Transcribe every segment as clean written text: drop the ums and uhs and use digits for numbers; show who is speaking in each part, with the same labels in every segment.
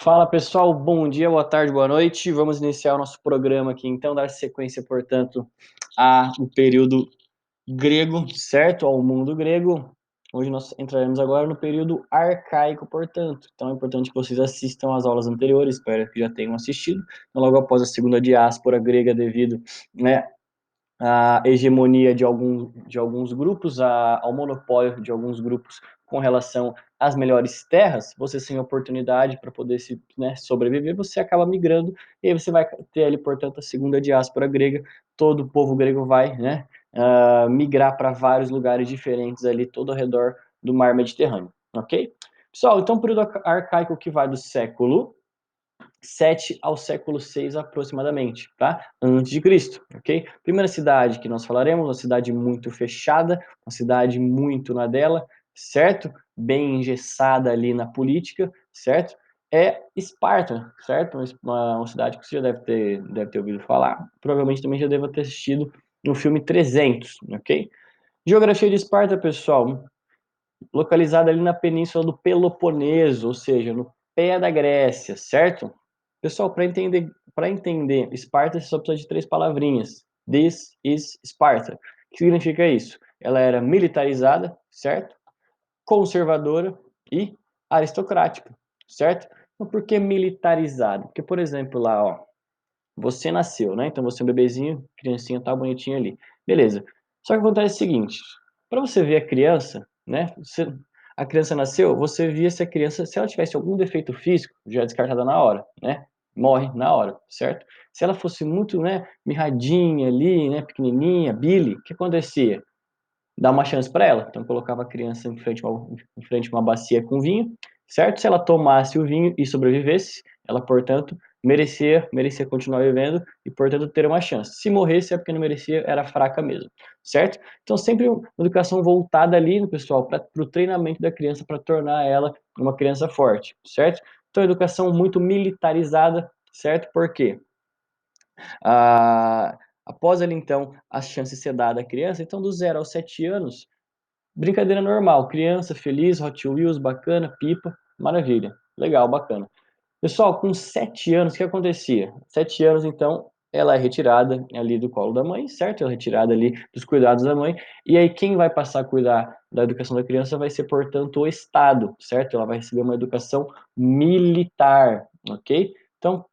Speaker 1: Fala pessoal, bom dia, boa tarde, boa noite. Vamos iniciar o nosso programa aqui, então, dar sequência, portanto, ao período grego, certo? Ao mundo grego. Hoje nós entraremos agora no período arcaico, portanto. Então é importante que vocês assistam às aulas anteriores, espero que já tenham assistido. Então, logo após a segunda diáspora grega, devido, né, a hegemonia de alguns grupos, ao monopólio de alguns grupos com relação às melhores terras, você sem oportunidade para poder sobreviver, você acaba migrando, e aí você vai ter ali, portanto, a segunda diáspora grega, todo o povo grego vai, migrar para vários lugares diferentes ali, todo ao redor do mar Mediterrâneo, ok? Pessoal, então o período arcaico que vai do século 7 ao século 6 aproximadamente, tá? Antes de Cristo, ok? Primeira cidade que nós falaremos, uma cidade muito fechada, uma cidade muito na dela, certo? Bem engessada ali na política, certo? É Esparta, certo? Uma cidade que você já deve ter ouvido falar, provavelmente também já deve ter assistido no filme 300, ok? Geografia de Esparta, pessoal, localizada ali na península do Peloponeso, ou seja, no pé da Grécia, certo? Pessoal, para entender Esparta, você só precisa de 3 palavrinhas. This is Sparta. O que significa isso? Ela era militarizada, certo? Conservadora e aristocrática, certo? Então, por que militarizada? Porque, por exemplo, lá, ó, você nasceu, né? Então você é um bebezinho, criancinha tá bonitinha ali. Beleza. Só que acontece o seguinte, para você ver a criança, né? A criança nasceu, você via se a criança, se ela tivesse algum defeito físico, já é descartada na hora, né? Morre na hora, certo? Se ela fosse muito, né, mirradinha ali, né, pequenininha, Billy, o que acontecia? Dar uma chance para ela. Então colocava a criança em frente a uma bacia com vinho, certo? Se ela tomasse o vinho e sobrevivesse, ela, portanto, merecia continuar vivendo e, portanto, ter uma chance. Se morresse é porque não merecia, era fraca mesmo, certo? Então sempre uma educação voltada ali, pessoal, para o treinamento da criança, para tornar ela uma criança forte, certo? Então educação muito militarizada, certo? Por quê? Ah, após ali, então, a chance ser dada à criança, então do 0 aos 7 anos, brincadeira normal, criança feliz, Hot Wheels, bacana, pipa, maravilha, legal, bacana. Pessoal, com 7 anos, o que acontecia? 7 anos, então, ela é retirada ali do colo da mãe, certo? Ela é retirada ali dos cuidados da mãe, e aí quem vai passar a cuidar da educação da criança vai ser, portanto, o Estado, certo? Ela vai receber uma educação militar, ok? Então,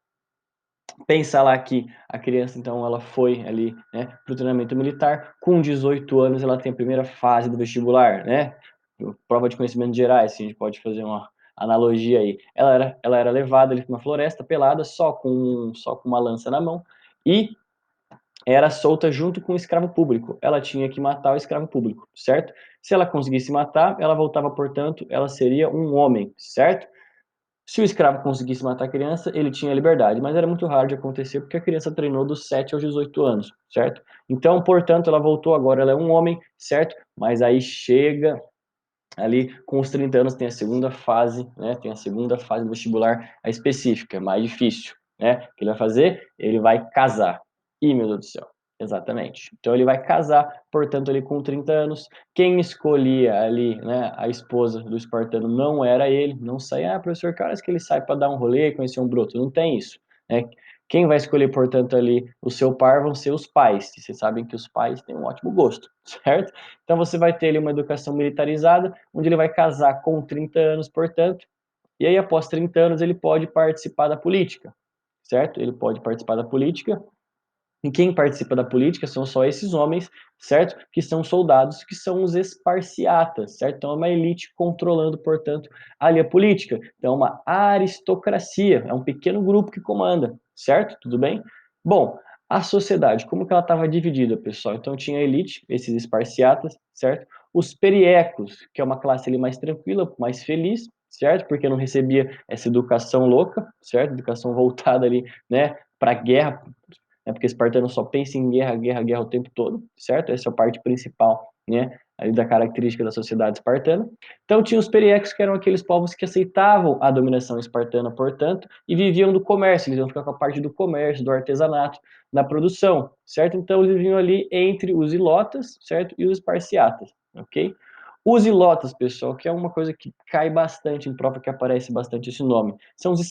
Speaker 1: pensa lá que a criança, então, ela foi ali, né, para o treinamento militar. Com 18 anos, ela tem a primeira fase do vestibular, né? Prova de conhecimentos gerais, se a gente pode fazer uma analogia aí. Ela era levada ali para uma floresta pelada, só com uma lança na mão, e era solta junto com o escravo público. Ela tinha que matar o escravo público, certo? Se ela conseguisse matar, ela voltava, portanto, ela seria um homem, certo? Se o escravo conseguisse matar a criança, ele tinha liberdade, mas era muito raro de acontecer porque a criança treinou dos 7 aos 18 anos, certo? Então, portanto, ela voltou agora, ela é um homem, certo? Mas aí chega ali com os 30 anos, tem a segunda fase, né? Tem a segunda fase do vestibular, a específica, mais difícil, né? O que ele vai fazer? Ele vai casar. Ih, meu Deus do céu. Exatamente. Então ele vai casar, portanto, ali com 30 anos. Quem escolhia ali, né, a esposa do espartano não era ele, não saía, professor, que horas que ele sai para dar um rolê, conhecer um broto? Não tem isso, né? Quem vai escolher, portanto, ali o seu par vão ser os pais. E vocês sabem que os pais têm um ótimo gosto, certo? Então você vai ter ali uma educação militarizada, onde ele vai casar com 30 anos, portanto, e aí após 30 anos ele pode participar da política, certo? Ele pode participar da política, e quem participa da política são só esses homens, certo? Que são soldados, que são os esparciatas, certo? Então é uma elite controlando, portanto, ali a política. Então é uma aristocracia, é um pequeno grupo que comanda, certo? Tudo bem? Bom, a sociedade, como que ela estava dividida, pessoal? Então tinha a elite, esses esparciatas, certo? Os periecos, que é uma classe ali mais tranquila, mais feliz, certo? Porque não recebia essa educação louca, certo? Educação voltada ali, né, para a guerra, porque espartano só pensa em guerra, guerra, guerra o tempo todo, certo? Essa é a parte principal, né, ali da característica da sociedade espartana. Então tinha os periecos, que eram aqueles povos que aceitavam a dominação espartana, portanto, e viviam do comércio, eles iam ficar com a parte do comércio, do artesanato, da produção, certo? Então eles viviam ali entre os ilotas, certo? E os esparciatas, ok? Os ilotas, pessoal, que é uma coisa que cai bastante em prova, que aparece bastante esse nome, são os